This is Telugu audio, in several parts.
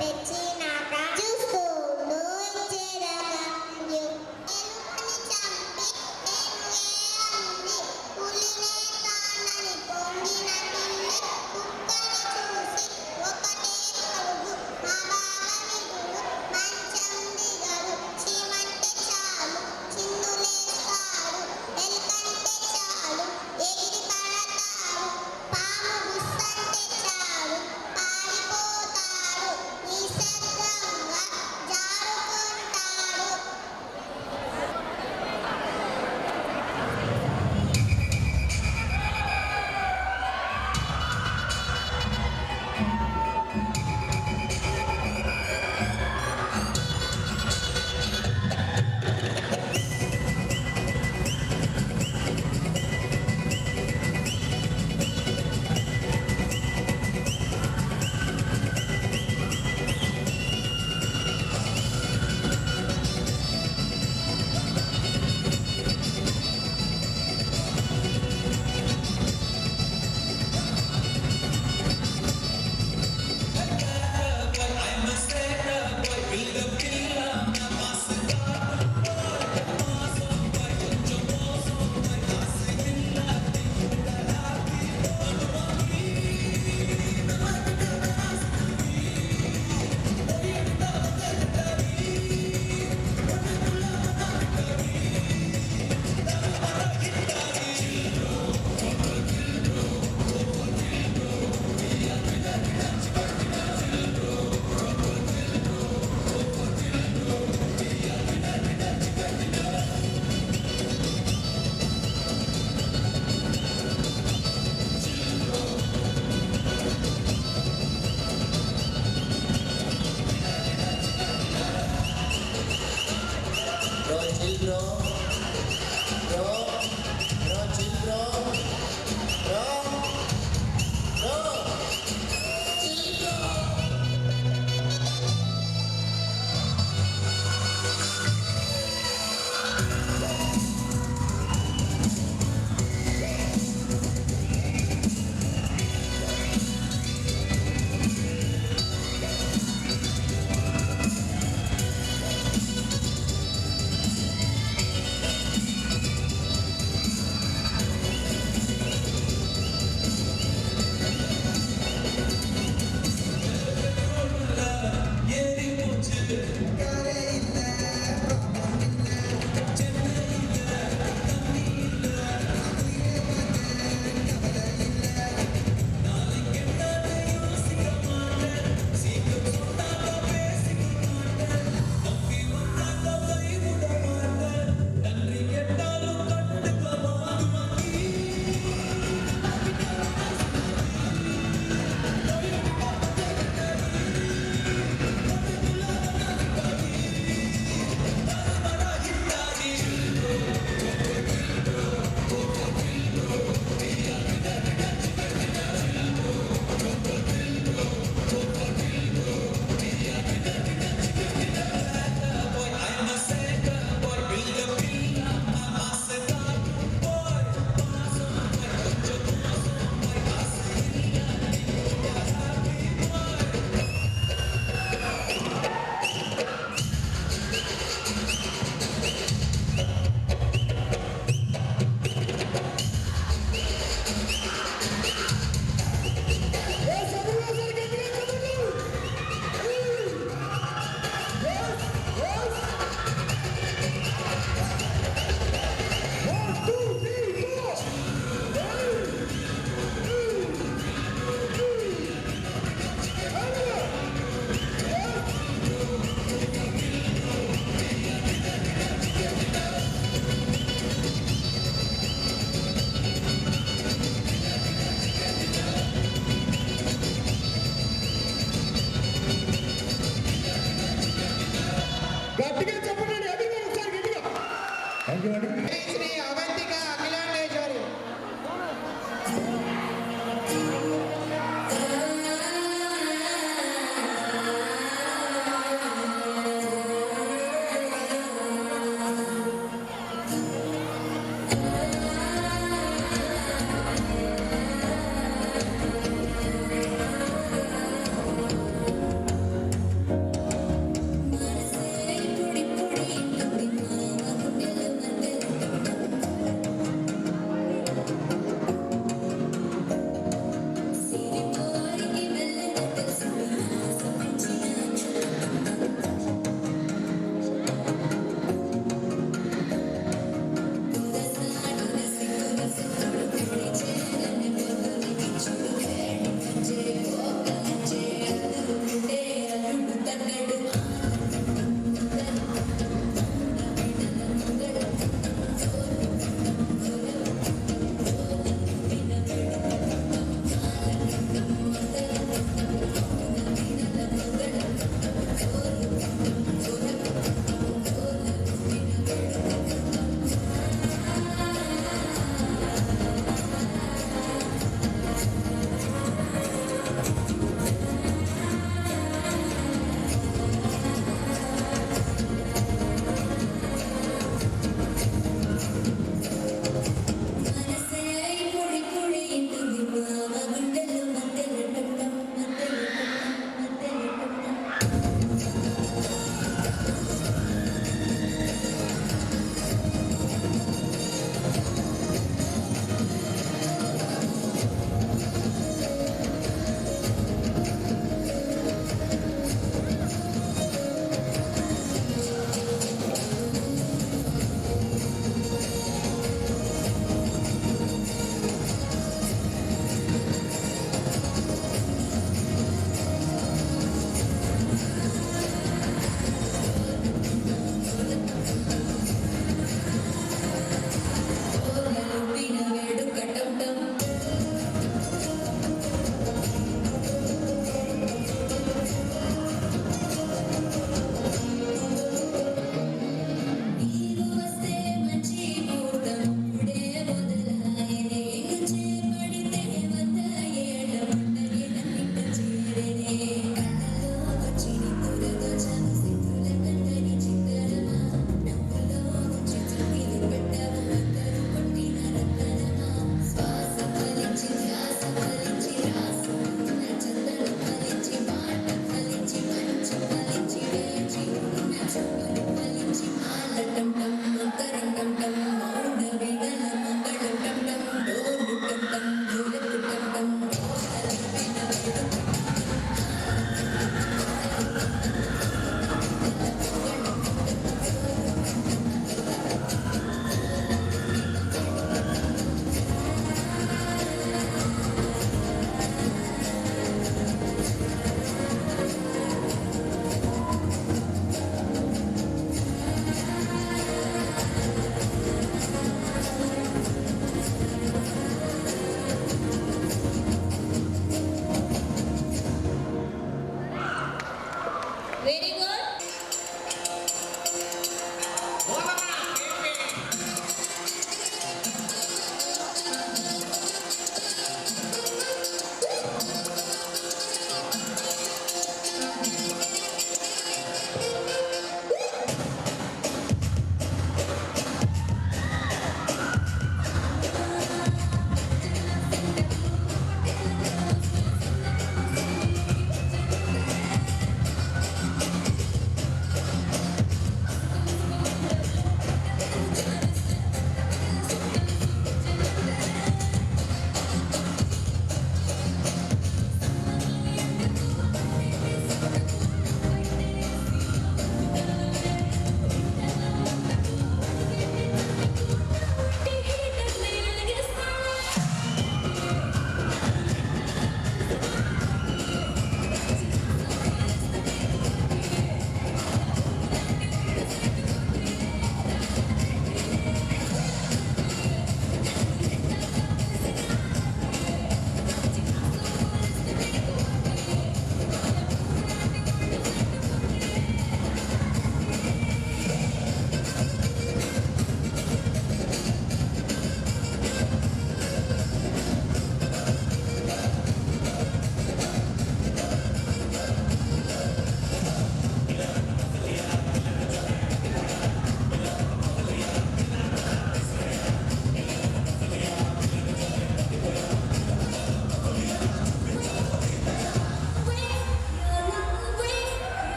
తెచ్చి నిశ్శబ్దంగా జారుకుంటాడు.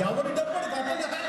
ఎవరి డబ్బులు కట్టగా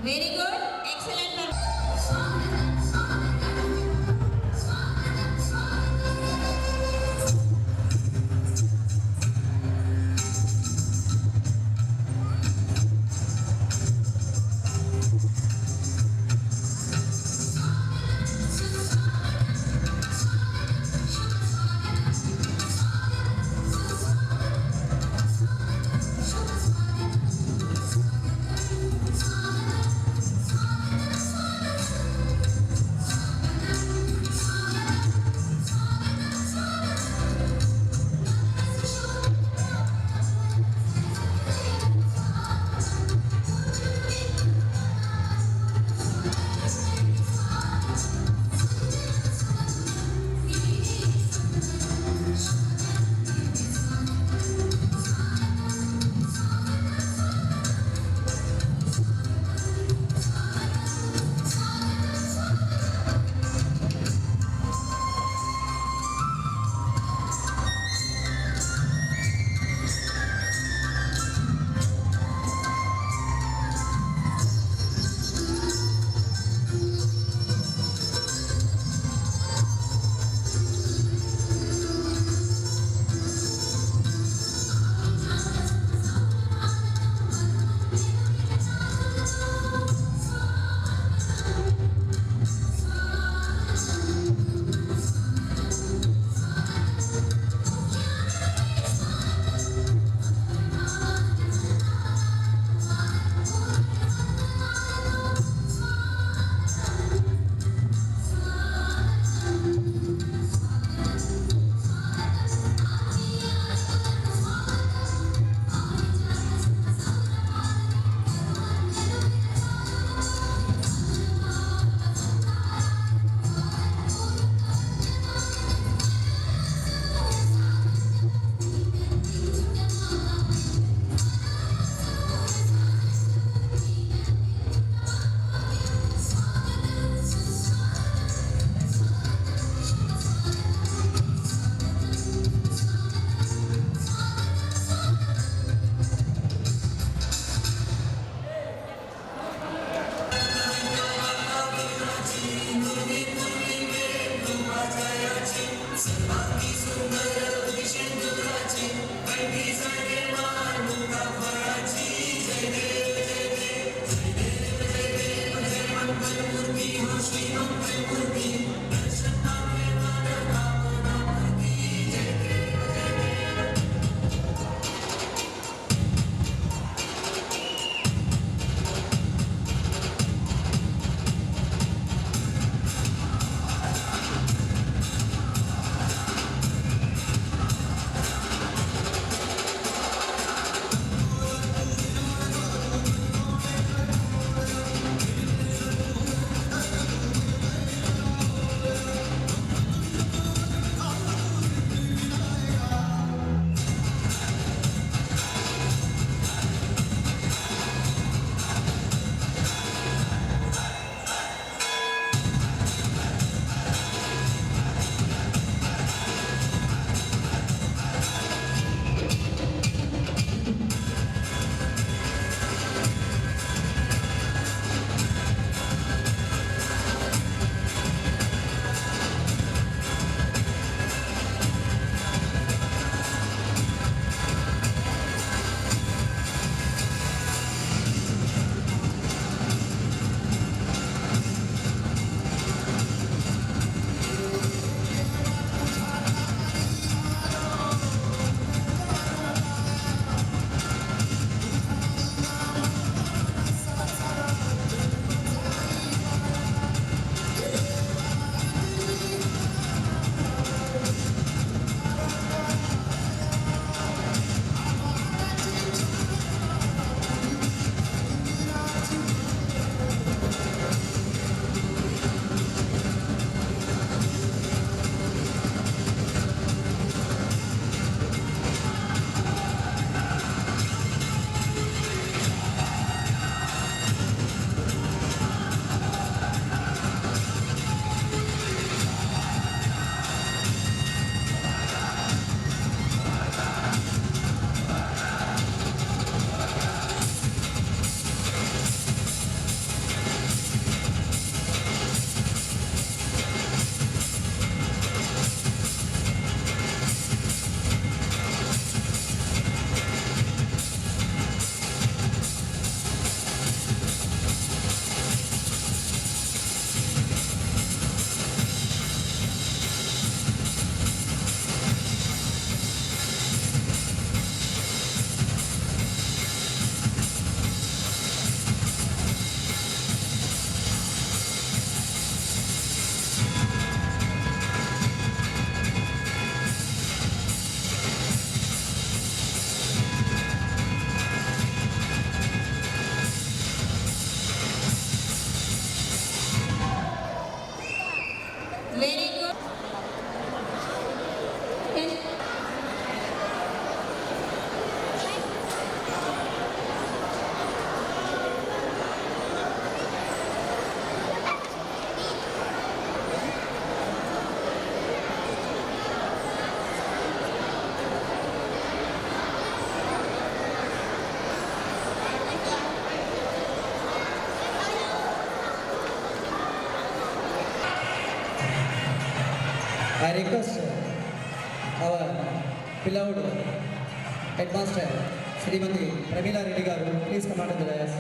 Very good. Excellent. I request our beloved headmaster, Srimati Pramila Reddy Garu, please come onto the dais.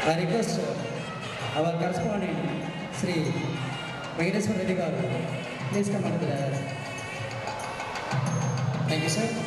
I request our correspondent, Sri Venkateswar Reddy Garu, please come onto the dais. Thank you, sir.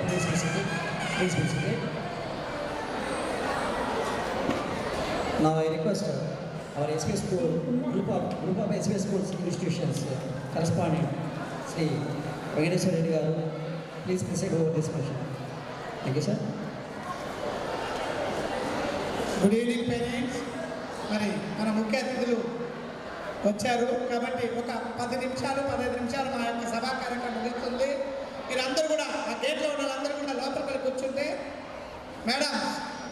Please be seated. Please be seated. Now I request our SBS school group of SBS schools institutions correspondent Sri Venkateswar Reddy Garu, please preside over this motion. Thank you, sir. Good evening parents. మరి మన ముఖ్య అతిథులు వచ్చారు కాబట్టి ఒక 10 నిమిషాలు 15 నిమిషాలు మా యొక్క సభా కార్యక్రమం ముగుస్తుంది. మీరందరూ కూడా ఆ గేట్లో ఉన్న వాళ్ళందరూ కూడా లోపలికి కూర్చుంటే మేడం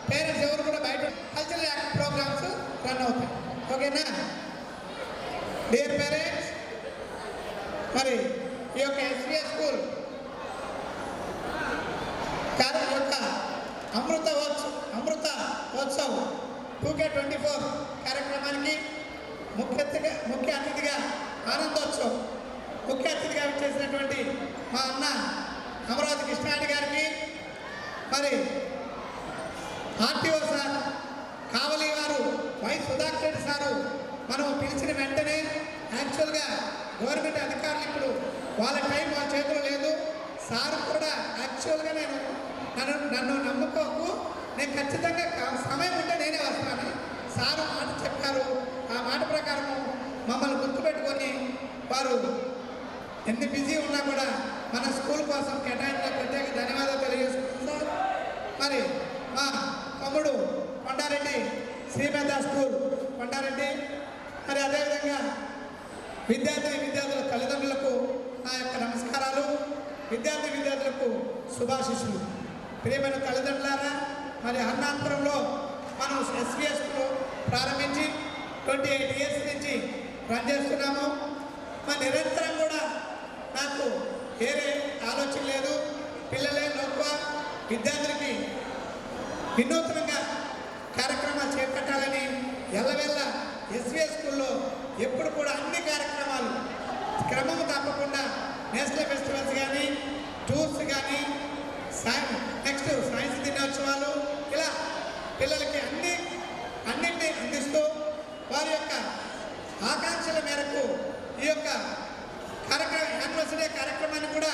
పేరెంట్స్ ఎవరు కూడా బయట కల్చరల్ యాక్ట్ ప్రోగ్రామ్స్ రన్ అవుతాయి. ఓకేనా డియర్ పేరెంట్స్? మరి ఈ యొక్క ఎస్విఎస్ స్కూల్ యొక్క అమృత మహోత్సవ్ 2K24 కార్యక్రమానికి ముఖ్య అతిథిగా ఆనందోత్సవ్ ముఖ్య అతిథిగా చేసినటువంటి మా అన్న అమరావతి కృష్ణారెడ్డి గారికి, మరి ఆర్టీఓ సార్ కావలి వారు వై సుధాకర్ రెడ్డి సారు మనం పిలిచిన వెంటనే యాక్చువల్గా గవర్నమెంట్ అధికారులు ఇప్పుడు వాళ్ళ టైం వాళ్ళ చేతిలో లేదు. సార్ కూడా యాక్చువల్గా నన్ను నమ్ముకోకు, నేను ఖచ్చితంగా సమయం ఉంటే నేనే వస్తాను సారు మాట చెప్పారు. ఆ మాట ప్రకారం మమ్మల్ని గుర్తుపెట్టుకొని వారు ఎన్ని బిజీ ఉన్నా కూడా మన స్కూల్ కోసం కేటాయించిన ప్రత్యేక ధన్యవాదాలు తెలియజేసుకుంటున్నాం. మరి మా తమ్ముడు కొండారెడ్డి శ్రీమేధ స్కూల్ కొండారెడ్డి, మరి అదేవిధంగా విద్యార్థుల తల్లిదండ్రులకు నా యొక్క నమస్కారాలు, విద్యార్థులకు శుభాశిస్సులు. ప్రియమైన తల్లిదండ్రులారా, మరి హర్నాపురంలో మనం ఎస్విఎస్ స్కూల్ ప్రారంభించి 28 ఇయర్స్ నుంచి రన్ చేస్తున్నాము. మరి నిరంతరం కూడా నాకు వేరే ఆలోచన లేదు. పిల్లలే లోప విద్యార్థులకి వినూత్నంగా కార్యక్రమాలు చేపట్టాలని ఎల్లవెల్ల ఎస్విఎస్ స్కూల్లో ఎప్పుడు కూడా అన్ని కార్యక్రమాలు క్రమము తప్పకుండా నేషనల్ ఫెస్టివల్స్ కానీ, టూర్స్ కానీ, నెక్స్ట్ సైన్స్ దినోత్సవాలు, ఇలా పిల్లలకి అన్నింటినీ అందిస్తూ వారి యొక్క ఆకాంక్షల మేరకు ఈ యొక్క యానివర్సరీ కార్యక్రమాన్ని కూడా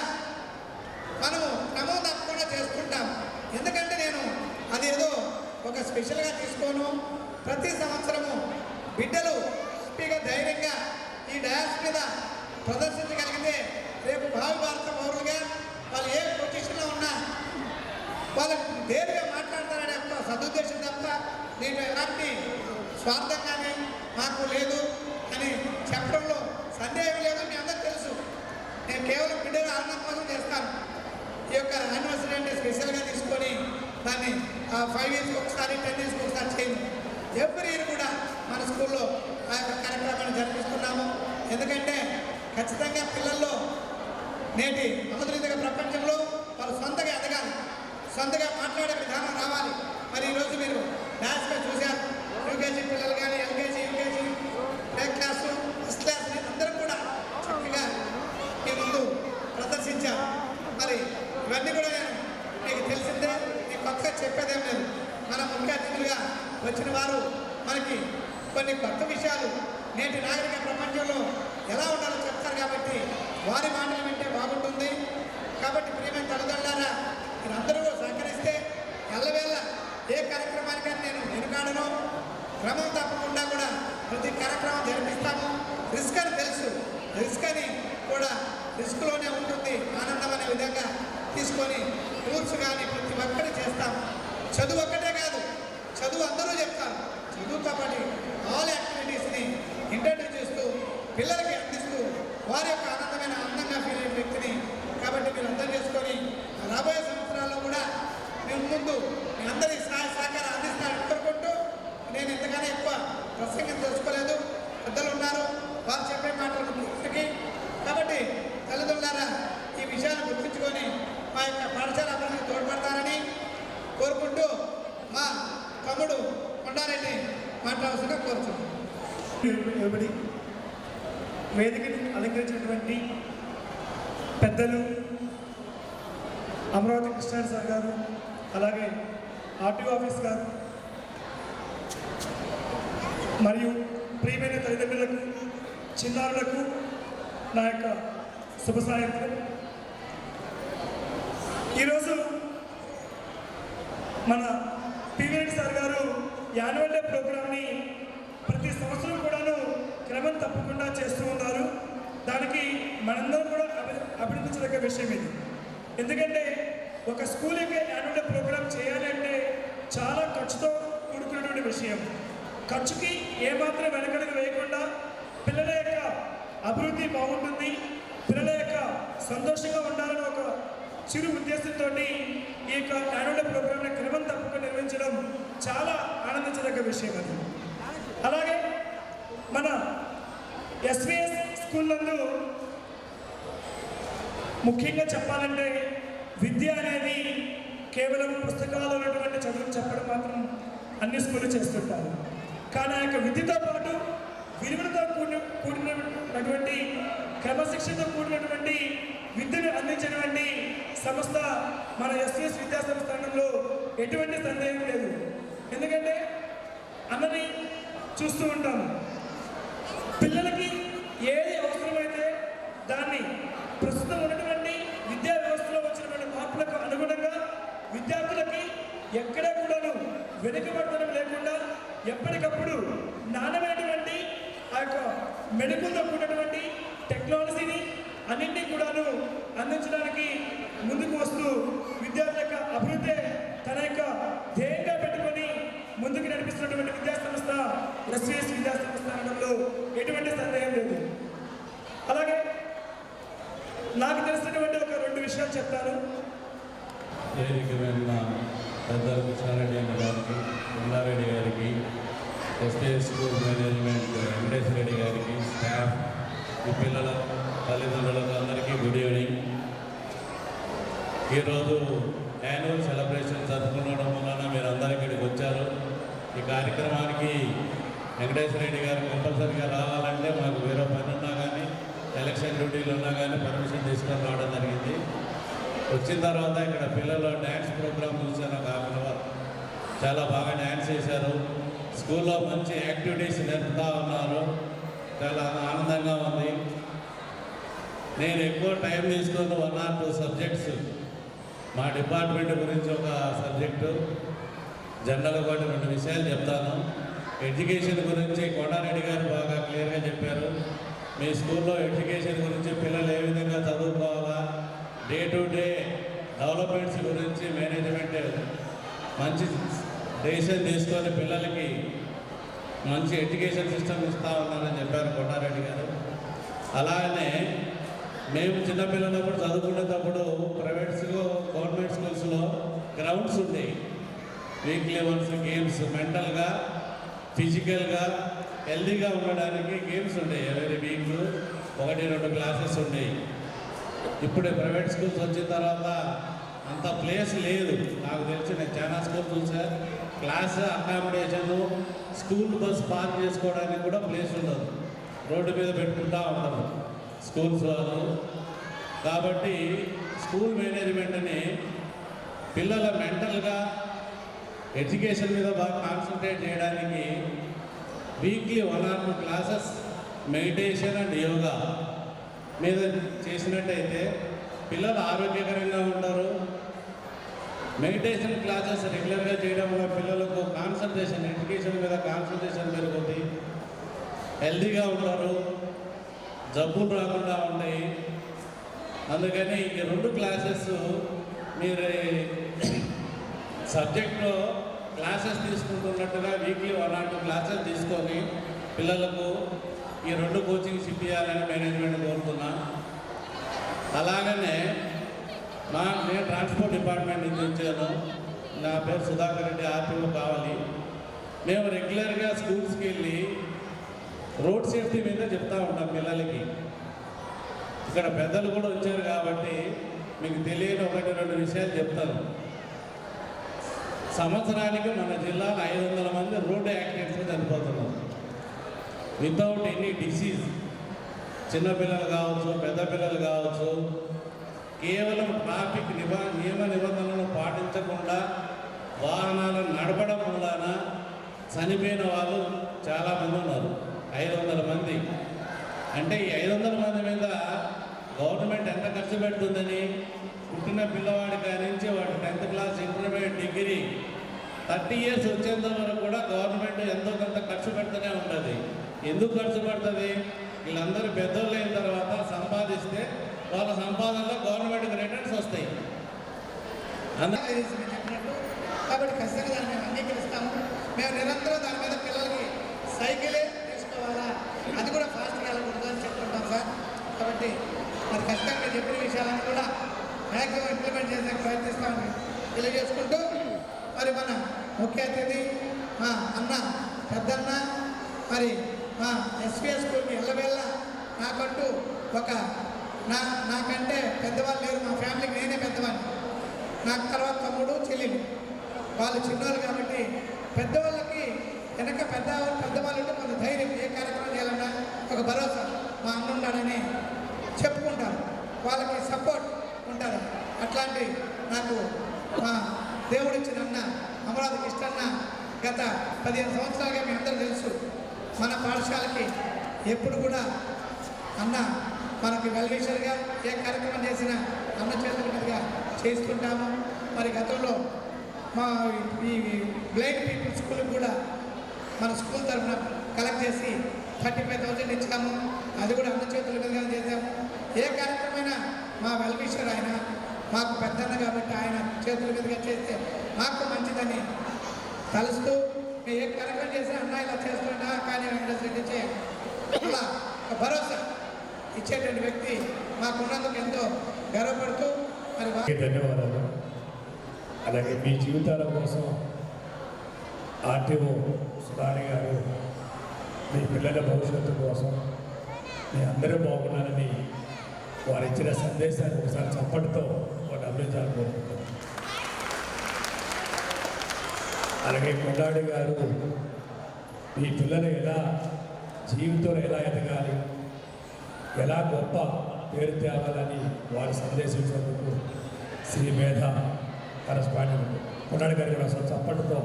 మనము క్రమం తప్పకుండా చేసుకుంటాం. ఎందుకంటే నేను అది ఏదో ఒక స్పెషల్గా తీసుకోను. ప్రతి సంవత్సరము బిడ్డలు హ్యాపీగా ధైర్యంగా ఈ డయాస్ మీద ప్రదర్శించగలిగితే రేపు భావి భారత పౌరులుగా వాళ్ళు ఏ పొజిషన్లో ఉన్నా వాళ్ళకు నేరుగా మాట్లాడతారనే ఒక సదుద్దేశం తప్ప నేను ఎలాంటి స్వార్థం కానీ మాకు లేదు అని చెప్పడంలో సందేహం లేదు. మీ అందరూ తెలుసు, నేను కేవలం బిడ్డల ఆనందం కోసం చేస్తాను. ఈ యొక్క యానివర్సరీ అంటే స్పెషల్గా తీసుకొని దాన్ని 5 ఇయర్స్కి ఒకసారి 10 ఇయర్స్కి ఒకసారి చేయండి. ఎవ్రీ ఇయర్ కూడా మన స్కూల్లో ఆ యొక్క కార్యక్రమాన్ని జరిపిస్తున్నాము. ఎందుకంటే ఖచ్చితంగా పిల్లల్లో నేటి ఆధునిక ప్రపంచంలో వాళ్ళు సొంతగా ఎదగాలి, సొంతగా మాట్లాడే విధానం రావాలి. మరి ఈరోజు మీరు డాన్స్గా చూశారు, యూకేజీ పిల్లలు కానీ, LKG, UKG, play class, first class అందరూ కూడా చక్కగా మీ ముందు ప్రదర్శించారు. మరి ఇవన్నీ కూడా నేను మీకు తెలిసిందే, మీకు కొత్తగా చెప్పేదేం లేదు. ముఖ్య అతిథులుగా వచ్చిన వారు మనకి కొన్ని కొత్త విషయాలు నేటి నాగరిక ప్రపంచంలో ఎలా ఉండాలో చెప్తారు కాబట్టి వారి మాటలు వింటే బాగుంటుంది. కాబట్టి ప్రియమైన తల్లిదండ్రులారా, మీరందరూ సహకరిస్తే ఎల్లవేళ ఏ కార్యక్రమానికైనా నేను వెనుకాడను. క్రమం తప్పకుండా కూడా ప్రతి కార్యక్రమం జరిపిస్తాము. రిస్క్ అని తెలుసు, రిస్క్ అని కూడా రిస్క్లోనే ఉంటుంది ఆనందం అనే విధంగా తీసుకొని టూర్స్ కానీ ప్రతి ఒక్కటి చేస్తాం. చదువు ఒక్కటే కాదు, చదువు అందరూ చెప్తారు. చదువుతో పాటు ఆల్ యాక్టివిటీస్ని ఇంట్రడ్యూస్ చేస్తూ పిల్లలకి అందిస్తూ వారి యొక్క ఆనందమైన ఆనందంగా ఫీల్ అయ్యే వ్యక్తిని. కాబట్టి మీరు అర్థం చేసుకొని రాబోయే సంవత్సరాల్లో కూడా మేము ముందు మీ అందరి సహాయ సహకారం అందిస్తారని కోరుకుంటూ, నేను ఇంతగానే ఎక్కువ ప్రసంగం తెలుసుకోలేదు. పెద్దలు ఉన్నారు, వారు చెప్పే మాటలు ముందుకి. కాబట్టి తల్లిదండ్రులారా, ఈ విషయాన్ని గుర్తుంచుకొని మా యొక్క పాఠశాల అభివృద్ధికి తోడ్పడతారని కోరుకుంటూ మా తమ్ముడు కొండారెడ్డి మాట్లాడాల్సిందిగా కోరుతున్నాను. వేదికని అలంకరించినటువంటి పెద్దలు అమరావతి కృష్ణారెడ్డి సార్ గారు, అలాగే ఆర్టీఓ ఆఫీస్ గారు, మరియు ప్రియమైన తల్లిదండ్రులకు, చిన్నారులకు నా యొక్క శుభ సాయంత్రం. ఈరోజు మన పివిరెడ్డి సార్ గారు యాన్యువల్ డే ప్రోగ్రామ్ని ప్రతి సంవత్సరం కూడాను క్రమం తప్పకుండా చేస్తూ ఉన్నారు. దానికి మనందరం కూడా అభినందించదగ్గ విషయం ఇది. ఎందుకంటే ఒక స్కూల్ యొక్క యాన్యువల్ డే ప్రోగ్రామ్ చేయాలి అంటే చాలా ఖర్చుతో కూడుకున్నటువంటి విషయం. ఖర్చుకి ఏమాత్రం వెనకడుగు వేయకుండా పిల్లల యొక్క అభివృద్ధి బాగుంటుంది, పిల్లల యొక్క సంతోషంగా ఉండాలని ఒక చిరు ఉద్దేశంతో ఈ యొక్క యాన్యువల్ డే ప్రోగ్రామ్ని క్రమం తప్పకుండా నిర్వహించడం చాలా ఆనందించదగ్గ విషయం అది. అలాగే మన ఎస్విఎస్ స్కూల్ నందు ముఖ్యంగా చెప్పాలంటే విద్య అనేది కేవలం పుస్తకాలు ఉన్నటువంటి చదువులు చెప్పడం మాత్రం అన్ని స్కూళ్ళు చేస్తుంటారు. కానీ ఆ యొక్క విద్యతో పాటు విలువలతో కూడినటువంటి క్రమశిక్షణతో కూడినటువంటి విద్యను అందించినటువంటి సంస్థ మన ఎస్విఎస్ విద్యా సంస్థానంలో ఎటువంటి సందేహం లేదు. ఎందుకంటే అన్నది చూస్తూ ఉంటాము, పిల్లలకి ఏది అవసరమైతే దాన్ని ప్రస్తుతం ఉన్నటువంటి విద్యా వ్యవస్థలో వచ్చినటువంటి మార్పులకు అనుగుణంగా విద్యార్థులకి ఎక్కడా కూడాను వెనుకబడతనం లేకుండా ఎప్పటికప్పుడు నాణ్యమైనటువంటి ఆ యొక్క మెడుకులతో కూడినటువంటి టెక్నాలజీని అన్నింటినీ కూడాను అందించడానికి ముందుకు వస్తూ విద్యార్థుల యొక్క అభివృద్ధి తన యొక్క ధ్యేయంగా పెట్టుకొని ముందుకు నడిపిస్తున్నటువంటి విద్యా సంస్థ ఎస్విఎస్ విద్యా సంస్థ అనడంలో ఎటువంటి సందేహం లేదు. అలాగే నాకు తెలిసినటువంటి ఒక 2 విషయాలు చెప్తాను. వేదిక మీద పెద్దలు కృష్ణారెడ్డి అన్న గారికి, కొండారెడ్డి గారికి, SPS school management Venkateswara Reddy గారికి, స్టాఫ్, ఈ పిల్లల తల్లిదండ్రులకు అందరికీ గుడ్ ఈవినింగ్. ఈరోజు యాన్యువల్ సెలబ్రేషన్ జరుపుకోవడం వలన మీరు అందరూ ఇక్కడికి వచ్చారు. ఈ కార్యక్రమానికి వెంకటేశ్వర రెడ్డి గారు కంపల్సరీగా రావాలంటే మాకు వేరే పని ఉన్నా కానీ, ఎలక్షన్ డ్యూటీలు ఉన్నా కానీ పర్మిషన్ తీసుకొని రావడం జరిగింది. వచ్చిన తర్వాత ఇక్కడ పిల్లలు డ్యాన్స్ ప్రోగ్రామ్ చూశాను. ఒక హాఫ్ అన్ అవర్ చాలా బాగా డ్యాన్స్ చేశారు. స్కూల్లో మంచి యాక్టివిటీస్ నేర్పుతూ ఉన్నారు. చాలా ఆనందంగా ఉంది. నేను ఎక్కువ టైం తీసుకున్న 1 or 2 సబ్జెక్ట్స్ మా డిపార్ట్మెంట్ గురించి ఒక సబ్జెక్టు, జనరల్గా ఒకటి 2 విషయాలు చెప్తాను. ఎడ్యుకేషన్ గురించి కొండారెడ్డి గారు బాగా క్లియర్గా చెప్పారు. మీ స్కూల్లో ఎడ్యుకేషన్ గురించి పిల్లలు ఏ విధంగా చదువుకోవాలా, డే టు డే డెవలప్మెంట్స్ గురించి మేనేజ్మెంట్ మంచి డెసిషన్ తీసుకొని పిల్లలకి మంచి ఎడ్యుకేషన్ సిస్టమ్ ఇస్తూ ఉన్నారని చెప్పారు కొండారెడ్డి గారు. అలానే మేము చిన్నపిల్లలప్పుడు చదువుకునేటప్పుడు ప్రైవేట్స్లో గవర్నమెంట్ స్కూల్స్లో గ్రౌండ్స్ ఉండేవి. వీక్లీ వన్స్ గేమ్స్, మెంటల్గా ఫిజికల్గా హెల్దీగా ఉండడానికి గేమ్స్ ఉండేవి. ఎవరి వీక్ 1-2 క్లాసెస్ ఉండేవి. ఇప్పుడు ప్రైవేట్ స్కూల్స్ వచ్చిన తర్వాత అంత ప్లేస్ లేదు. నాకు తెలిసి నేను చాలా స్కూల్ చూసా, class accommodation, school bus park చేసుకోవడానికి కూడా ప్లేస్ ఉండదు. రోడ్డు మీద పెట్టుకుంటూ ఉంటారు స్కూల్స్ వాళ్ళు. కాబట్టి స్కూల్ మేనేజ్మెంట్ని పిల్లల మెంటల్గా ఎడ్యుకేషన్ మీద బాగా కాన్సన్ట్రేట్ చేయడానికి weekly 1 or 2 classes meditation and yoga మీద చేసినట్టయితే పిల్లలు ఆరోగ్యకరంగా ఉంటారు. మెడిటేషన్ క్లాసెస్ రెగ్యులర్గా చేయడం వల్ల పిల్లలకు కాన్సన్ట్రేషన్, ఎడ్యుకేషన్ మీద కాన్సన్ట్రేషన్ పెరుగుతుంది, హెల్తీగా ఉంటారు, జబ్బులు రాకుండా ఉంటాయి. అందుకని ఈ 2 క్లాసెస్ మీరు సబ్జెక్ట్లో క్లాసెస్ తీసుకుంటున్నట్టుగా వీక్లీ 1 or 2 క్లాసెస్ తీసుకొని పిల్లలకు ఈ 2 కోచింగ్స్ ఇప్పించాలని మేనేజ్మెంట్ కోరుతున్నా. అలాగనే నేను ట్రాన్స్పోర్ట్ డిపార్ట్మెంట్ నుంచి వచ్చాను. నా పేరు సుధాకర్ రెడ్డి, ఆర్టీఓ కావాలి. మేము రెగ్యులర్గా స్కూల్స్కి వెళ్ళి రోడ్ సేఫ్టీ మీద చెప్తూ ఉంటాం పిల్లలకి. ఇక్కడ పెద్దలు కూడా వచ్చారు కాబట్టి మీకు తెలియని 1-2 విషయాలు చెప్తాను. సంవత్సరానికి మన జిల్లాలో 500 మంది రోడ్డు యాక్సిడెంట్స్లో చనిపోతున్నారు వితౌట్ ఎనీ డిసీజ్. చిన్నపిల్లలు కావచ్చు, పెద్ద పిల్లలు కావచ్చు, కేవలం ట్రాఫిక్ నియమ నిబంధనలను పాటించకుండా వాహనాలను నడపడం వలన చనిపోయిన వాళ్ళు చాలామంది ఉన్నారు. 500 మంది అంటే ఈ 500 మంది మీద గవర్నమెంట్ ఎంత ఖర్చు పెడుతుందని, పుట్టిన పిల్లవాడి కానించి వాడు 10th class, intermediate, degree 30 years వచ్చేంత వరకు కూడా గవర్నమెంట్ ఎంతో కొంత ఖర్చు పెడుతూనే ఉంటుంది. ఎందుకు ఖర్చు పెడుతుంది? వీళ్ళందరూ పెద్దోళ్ళు అయిన తర్వాత సంపాదిస్తే వాళ్ళ సంపాదనలో గవర్నమెంట్కి రిటర్న్స్ వస్తాయి. చెప్పినట్టు కాబట్టి ఖచ్చితంగా దాన్ని మేము అంగీకరిస్తాము. మేము నిరంతరం దాని మీద పిల్లలకి సైకిలే తీసుకోవాలా, అది కూడా ఫాస్ట్గా వెళ్ళకూడదు అని చెప్తుంటాం సార్. కాబట్టి మరి ఖచ్చితంగా మీరు చెప్పిన విషయాలను కూడా మ్యాక్సిమం ఇంప్లిమెంట్ చేసే ప్రయత్నిస్తామని తెలియజేసుకుంటూ, మరి మన ముఖ్య అతిథి మా అన్న పెద్దన్న, మరి మా ఎస్పీఎస్ స్కూల్కి ఎల్లవేళ్ళ నాకంటూ ఒక నాకంటే పెద్దవాళ్ళు లేరు. మా ఫ్యామిలీకి నేనే పెద్దవాడిని. నాకు తర్వాత తమ్ముడు, చెల్లెలు, వాళ్ళు చిన్నవాళ్ళు. కాబట్టి పెద్దవాళ్ళకి వెనక పెద్దవాళ్ళు ఉంటే కొంత ధైర్యం, ఏ కార్యక్రమం చేయాలన్నా ఒక భరోసా మా అన్న ఉన్నాడని చెప్పుకుంటారు, వాళ్ళకి సపోర్ట్ ఉంటారు. అట్లాంటి నాకు మా దేవుడిచ్చిన అన్న అమరావతి కృష్ణన్న గత 15 సంవత్సరాలుగా మీ అందరూ తెలుసు. మన పాఠశాలకి ఎప్పుడు కూడా అన్న మనకి వెల్విషర్గా ఏ కార్యక్రమం చేసినా అన్న చేతుల మీదుగా చేసుకుంటాము. మరి గతంలో మా ఈ బ్లైండ్ పీపుల్ స్కూల్కి కూడా మన స్కూల్ తరఫున కలెక్ట్ చేసి 35,000 ఇచ్చాము. అది కూడా అన్న చేతుల మీదుగా చేసాము. ఏ కార్యక్రమమైనా మా వెల్విషర్ ఆయన మాకు పెద్దన్న కాబట్టి ఆయన చేతుల మీదుగా చేస్తే మాకు మంచిదని కలుస్తూ ఏ కార్యక్రమం చేసినా అన్న ఇలా చేస్తున్నా కానీ వెంకటేశ్వర చేయ అలా ఒక భరోసా ఇచ్చేటువంటి వ్యక్తి మాకున్నందుకు ఎంతో గర్వపడుతూ మరి ధన్యవాదాలు. అలాగే మీ జీవితాల కోసం ఆర్టీఓ సుధాని గారు మీ పిల్లల భవిష్యత్తు కోసం మీ అందరూ బాగున్నారని వారు ఇచ్చిన సందేశాన్ని ఒకసారి చప్పటితో వారు అభినందించాలనుకుంటున్నారు. అలాగే కొండాడి గారు మీ పిల్లలు ఎలా జీవితంలో ఎలా ఎదగాలి, ఎలా గొప్ప పేరు తేవాలని వారు సందేశించినందుకు శ్రీ మేధ కరస్పాండెంట్ కొండాడి గారికి అసలు చప్పటితో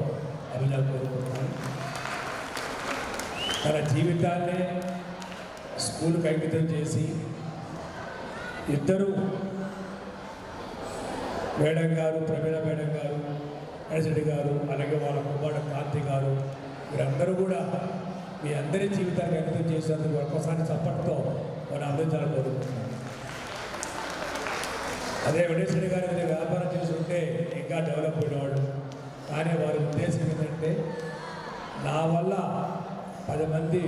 అభినందనలు కోరుకుంటున్నాను. తన జీవితాన్నే స్కూల్కి అంకితం చేసి ఇద్దరు మేడం గారు, ప్రవీణ మేడం గారు, రెడ్డి గారు, అలాగే వాళ్ళ కుమారుడు కాంతి గారు, వీరందరూ కూడా మీ అందరి జీవితాన్ని అంకితం చేసినందుకు ఒక్కసారి చప్పటితో వాళ్ళు అందించాలని కోరుకుంటున్నాను. అదే వెంకటేశ్వరి గారి మీద వ్యాపారం చేసుకుంటే ఇంకా డెవలప్ అయినవాడు. కానీ వారి ఉద్దేశం ఏంటంటే నా వల్ల 10 మంది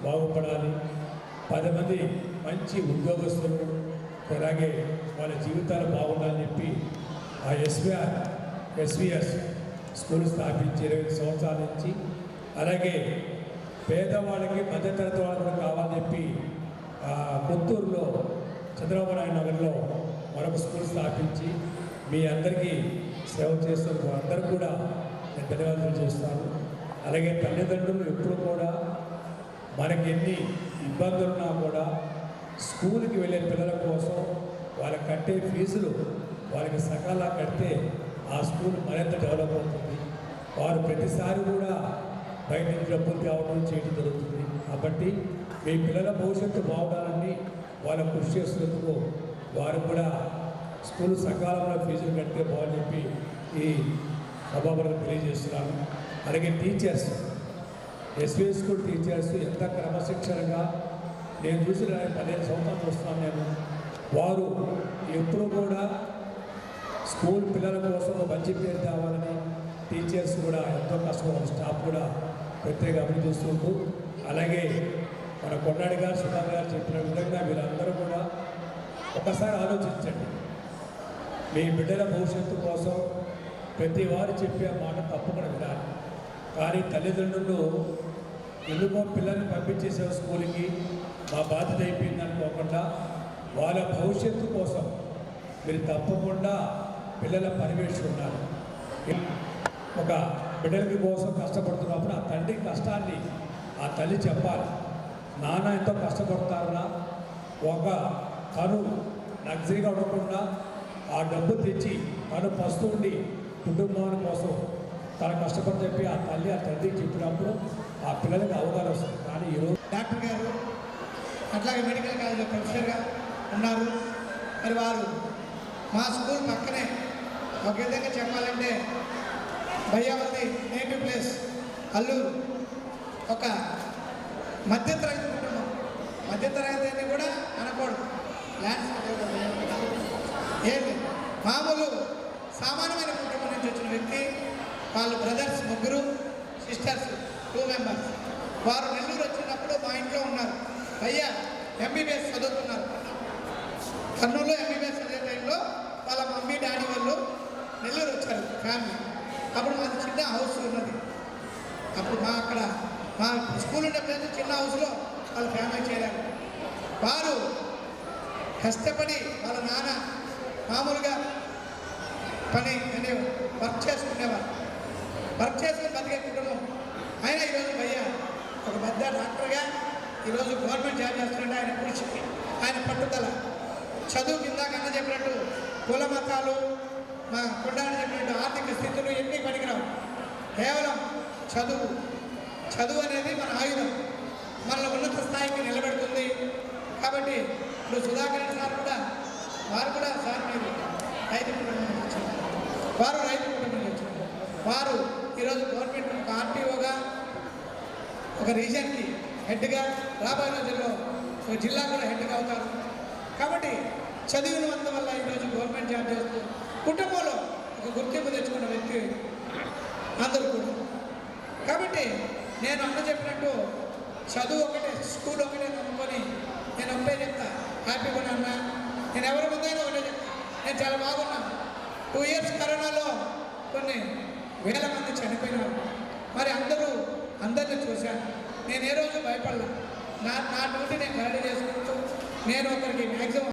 బాగుపడాలి, 10 మంది మంచి ఉద్యోగస్తులు, అలాగే వాళ్ళ జీవితాలు బాగుండాలని చెప్పి ఆ ఎస్విఎస్ స్కూల్ స్థాపించి 20 సంవత్సరాల నుంచి, అలాగే పేదవాళ్ళకి మధ్యతరగతి వాళ్ళకి కూడా కావాలని చెప్పి కొత్తూరులో చంద్రబాబు నాయుడు నగర్లో మరొక స్కూల్ స్థాపించి మీ అందరికీ సేవ చేస్తున్న అందరూ కూడా నేను ధన్యవాదాలు చేస్తాను. అలాగే తల్లిదండ్రులు ఎప్పుడు కూడా మనకి ఎన్ని ఇబ్బందులున్నా కూడా స్కూల్కి వెళ్ళే పిల్లల కోసం వాళ్ళకి కట్టే ఫీజులు వాళ్ళకి సకాలంగా కడితే ఆ స్కూల్ మరింత డెవలప్ అవుతుంది. వారు ప్రతిసారి కూడా బయట నుంచి డబ్బులు తేవడం చేయడం జరుగుతుంది. కాబట్టి మీ పిల్లల భవిష్యత్తు బాగుండాలని వాళ్ళు కృషి చేస్తున్నందుకు వారు కూడా స్కూల్ సకాలంలో ఫీజులు కడితే బాగుని చెప్పి ఈ సభాపతికి తెలియజేస్తున్నాను. అలాగే టీచర్స్, ఎస్వీఎస్ స్కూల్ టీచర్స్ ఎంత క్రమశిక్షణగా నేను చూసిన 15 సంవత్సరాలు చూస్తున్నాను నేను. వారు ఎప్పుడు కూడా స్కూల్ పిల్లల కోసం మంచి పేరు తేవాలని టీచర్స్ కూడా ఎంతో కష్టపడారు. స్టాఫ్ కూడా ప్రత్యేక అభినందిస్తుంటూ, అలాగే మన కొన్నాడి గారు, సుధాకర్ గారు చెప్పిన విధంగా మీరందరూ కూడా ఒకసారి ఆలోచించండి. మీ బిడ్డల భవిష్యత్తు కోసం ప్రతి వారు చెప్పే మాట తప్పకుండా వినాలి. కానీ తల్లిదండ్రులు ఎందుకో పిల్లల్ని పంపించేసే స్కూల్కి మా బాధ్యత అయిపోయింది అనుకోకుండా వాళ్ళ భవిష్యత్తు కోసం మీరు తప్పకుండా పిల్లల పర్యవేక్షణ ఉండాలి. ఒక బిడ్డలకి కోసం కష్టపడుతున్నప్పుడు ఆ తండ్రి కష్టాన్ని ఆ తల్లి చెప్పాలి. నాన్న ఎంతో కష్టపడతారన్నా ఒక తను లగ్జరీగా ఉండకుండా ఆ డబ్బు తెచ్చి తను పస్తు ఉండి కుటుంబాని కోసం తన కష్టపడి చెప్పి ఆ తల్లి ఆ తండ్రికి చెప్పినప్పుడు ఆ పిల్లలకి అవగాహన వస్తుంది. కానీ ఈరోజు డాక్టర్ గారు అట్లాగే మెడికల్ కాలేజీలో ప్రొఫెసర్గా ఉన్నారు. మరి వారు మా స్కూల్ పక్కనే ఒక విధంగా చెప్పాలంటే భయ్యావతి నేటివ్ ప్లేస్ అల్లూరు ఒక మధ్యతరగతి కుటుంబం. మధ్యతరగతి అని కూడా అనకూడదు, ల్యాండ్స్ ఏంటి మామూలు సామాన్యమైన కుటుంబం నుంచి వచ్చిన వ్యక్తి. వాళ్ళు బ్రదర్స్ 3, సిస్టర్స్ 2 మెంబర్స్. వారు నెల్లూరు వచ్చినప్పుడు మా ఇంట్లో ఉన్నారు. భయ్యా ఎంబీబీఎస్ చదువుతున్నారు. కర్నూలులో ఎంబీబీఎస్ చదివే టైంలో వాళ్ళ మమ్మీ డాడీ వాళ్ళు నెల్లూరు వచ్చారు ఫ్యామిలీ. అప్పుడు మాది చిన్న హౌస్ ఉన్నది. అప్పుడు మా స్కూల్ ఉండే ప్లేస్ చిన్న హౌస్లో వాళ్ళ ఫ్యామిలీ చేరారు. వారు కష్టపడి వాళ్ళ నాన్న మామూలుగా పని అనే వర్క్ చేసుకునేవారు. వర్క్ చేసుకుని బతికే కుటుంబం. అయినా ఈరోజు భయ్య ఒక పెద్ద డాక్టర్గా ఈరోజు గవర్నమెంట్ జాబ్ చేస్తున్నాడు. ఆయన కృషి, ఆయన పట్టుదల, చదువు కింద కన్నా చెప్పినట్టు కుల మతాలు, మా కొండాన్ని చెప్పినట్టు ఆర్థిక స్థితులు ఎన్ని పనికిరావు. కేవలం చదువు అనేది మన ఆయుధం, మనల్ని ఉన్నత స్థాయికి నిలబెడుతుంది. కాబట్టి ఇప్పుడు సుధాకర్ సార్ కూడా వారు కూడా సార్ మీరు రైతు కుటుంబం నుంచి వచ్చారు. వారు రైతు కుటుంబం నుంచి వచ్చారు. వారు ఈరోజు గవర్నమెంట్ ఒక ఆర్టీఓగా ఒక రీజన్కి హెడ్గా, రాబోయే రోజుల్లో ఒక జిల్లా కూడా హెడ్గా అవుతారు. కాబట్టి చదివినంత వల్ల ఈరోజు గవర్నమెంట్ జాబ్ చేస్తూ కుటుంబంలో ఒక గుర్తింపు తెచ్చుకున్న వ్యక్తి అందరూ కూడా. కాబట్టి నేను అన్న చెప్పినట్టు చదువు ఒకటే, స్కూల్ ఒకటే నమ్ముకొని నేను ఒకటే చెప్తా, హ్యాపీగా ఉన్నా. నేను ఎవరి ముందైనా ఒకటే చెప్తా, నేను చాలా బాగున్నాను. 2 ఇయర్స్ కరోనాలో కొన్ని వేల మంది చనిపోయినారు. మరి అందరిని చూశాను. నేను ఏ రోజు భయపడలేదు. నా డ్యూటీ నేను కరెక్ట్ చేసుకుంటూ నేను ఒకరికి మ్యాక్సిమం